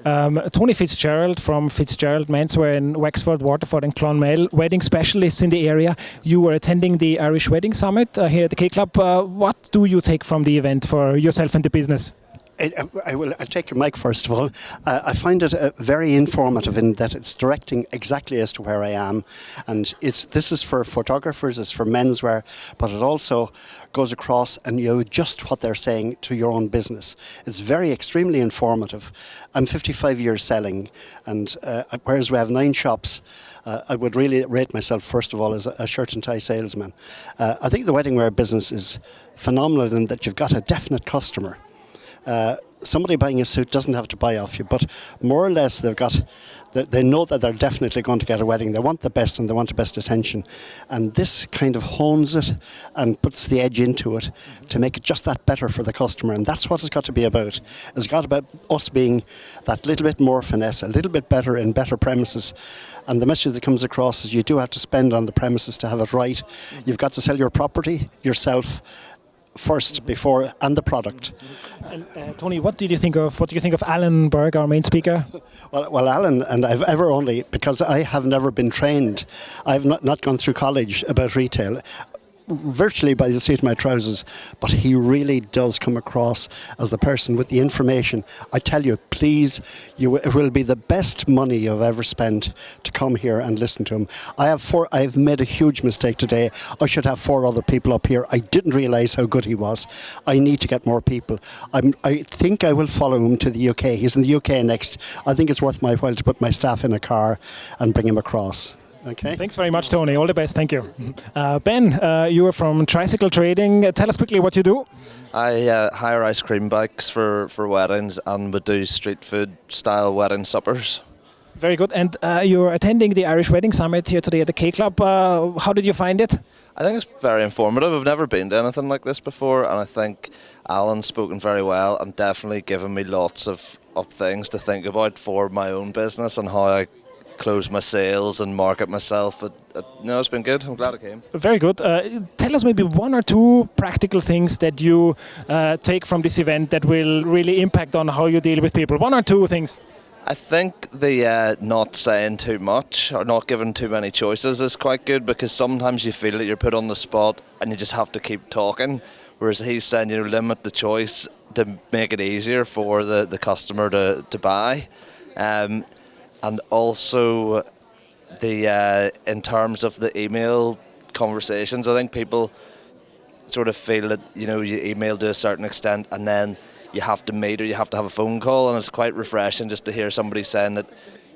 Tony Fitzgerald from Fitzgerald Menswear in Wexford, Waterford and Clonmel, wedding specialists in the area. You were attending the Irish Wedding Summit here at the K Club. What do you take from the event for yourself and the business? I'll take your mic first of all. I find it very informative in that it's directing exactly as to where I am, and this is for photographers, it's for menswear, but it also goes across and you adjust what they're saying to your own business. It's very extremely informative. I'm 55 years selling, and whereas we have 9 shops, I would really rate myself first of all as a shirt and tie salesman. I think the wedding wear business is phenomenal in that you've got a definite customer. Somebody buying a suit doesn't have to buy off you, but more or less they know that they're definitely going to get a wedding. They want the best and they want the best attention, and this kind of hones it and puts the edge into it to make it just that better for the customer, and that's what it's got to be about. It's got about us being that little bit more finesse, a little bit better in better premises, and the message that comes across is you do have to spend on the premises to have it right. You've got to sell your property yourself first before, and the product. And, Tony, what do you think of Alan Berg, our main speaker? Well, Alan, and I've ever only, because I have never been trained, I've not gone through college about retail, virtually by the seat of my trousers, but he really does come across as the person with the information. I tell you, please, it will be the best money you've ever spent to come here and listen to him. I've made a huge mistake today. I should have 4 other people up here. I didn't realise how good he was. I need to get more people. I think I will follow him to the UK. He's in the UK next. I think it's worth my while to put my staff in a car and bring him across. Okay. Thanks very much, Tony. All the best. Thank you. Ben, you are from Tricycle Trading. Tell us quickly what you do. I hire ice cream bikes for weddings, and we do street food style wedding suppers. Very good. And you're attending the Irish Wedding Summit here today at the K Club. How did you find it? I think it's very informative. I've never been to anything like this before, and I think Alan's spoken very well and definitely given me lots of things to think about for my own business and how I close my sales and market myself. No, it's been good. I'm glad I came. Very good. Tell us maybe 1 or 2 practical things that you take from this event that will really impact on how you deal with people. 1 or 2 things. I think the not saying too much or not giving too many choices is quite good, because sometimes you feel that you're put on the spot and you just have to keep talking, whereas he's saying, limit the choice to make it easier for the customer to buy. And also, in terms of the email conversations, I think people sort of feel that you email to a certain extent, and then you have to meet or you have to have a phone call, and it's quite refreshing just to hear somebody saying that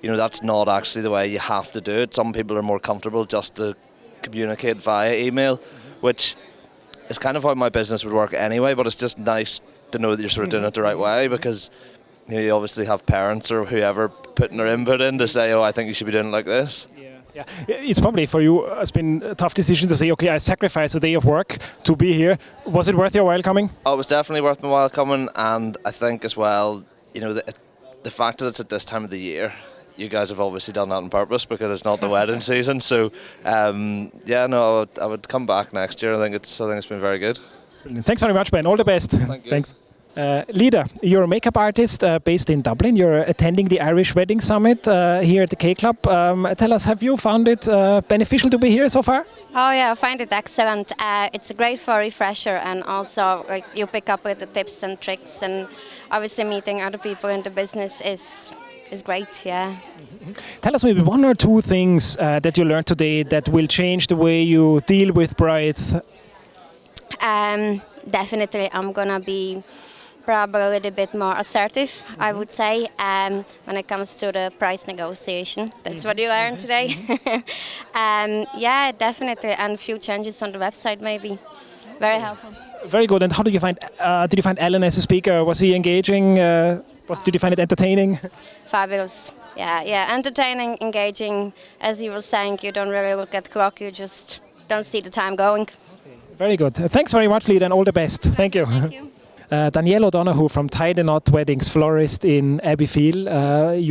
that's not actually the way you have to do it. Some people are more comfortable just to communicate via email, which is kind of how my business would work anyway. But it's just nice to know that you're sort of doing it the right way, because you obviously have parents or whoever putting their input in to say, I think you should be doing it like this. Yeah. It's probably for you, it's been a tough decision to say, okay, I sacrificed a day of work to be here. Was it worth your while coming? Oh, it was definitely worth my while coming, and I think as well, the fact that it's at this time of the year, you guys have obviously done that on purpose because it's not the wedding season. So, I would come back next year. I think it's been very good. Brilliant. Thanks very much, Ben. All the best. Thank you. Thanks. Lida, you're a makeup artist based in Dublin. You're attending the Irish Wedding Summit here at the K Club. Tell us, have you found it beneficial to be here so far? Oh yeah, I find it excellent. It's great for a refresher, and also you pick up with the tips and tricks, and obviously meeting other people in the business is great, yeah. Tell us maybe 1 or 2 things that you learned today that will change the way you deal with brides. Definitely, I'm gonna be probably a little bit more assertive, I would say, when it comes to the price negotiation. That's what you learned today. Yeah, definitely, and a few changes on the website maybe. Very helpful. Very good. And how did you find Alan as a speaker? Was he engaging? Did you find it entertaining? Fabulous. Yeah, entertaining, engaging. As he was saying, you don't really look at the clock, you just don't see the time going. Very good. Thanks very much, Lida, and all the best. Thank you. Thank you. Danielle O'Donoghue from Tie the Knot Weddings Florist in Abbeyfield.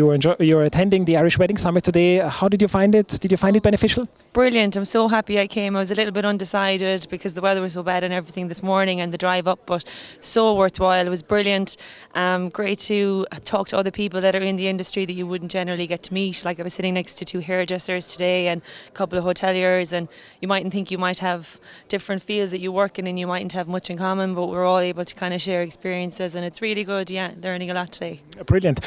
You're attending the Irish Wedding Summit today. How did you find it? Did you find it beneficial? Brilliant. I'm so happy I came. I was a little bit undecided because the weather was so bad and everything this morning and the drive up, but so worthwhile. It was brilliant. Great to talk to other people that are in the industry that you wouldn't generally get to meet. Like I was sitting next to 2 hairdressers today and a couple of hoteliers, and you mightn't think you might have different fields that you work in and you mightn't have much in common, but we're all able to kind of share experiences, and it's really good. Yeah, learning a lot today. Brilliant.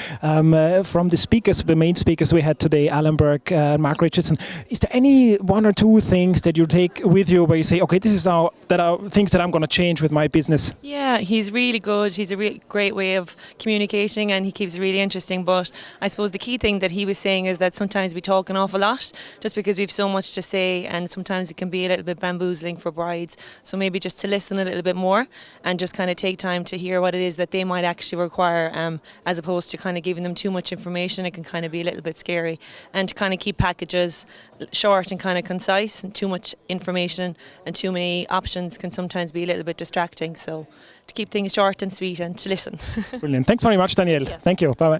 From the speakers, the main speakers we had today, Alan Burke and Mark Richardson, is there any 1 or 2 things that you take with you where you say, okay, this is now that are things that I'm going to change with my business? Yeah, he's really good. He's a great way of communicating, and he keeps it really interesting. But I suppose the key thing that he was saying is that sometimes we talk an awful lot just because we've so much to say, and sometimes it can be a little bit bamboozling for brides. So maybe just to listen a little bit more and just kind of take time to hear what it is that they might actually require, as opposed to kind of giving them too much information. It can kind of be a little bit scary, and to kind of keep packages short and kind of concise. And too much information and too many options can sometimes be a little bit distracting. So to keep things short and sweet and to listen. Brilliant. Thanks very much, Danielle. Yeah. Thank you. Bye-bye.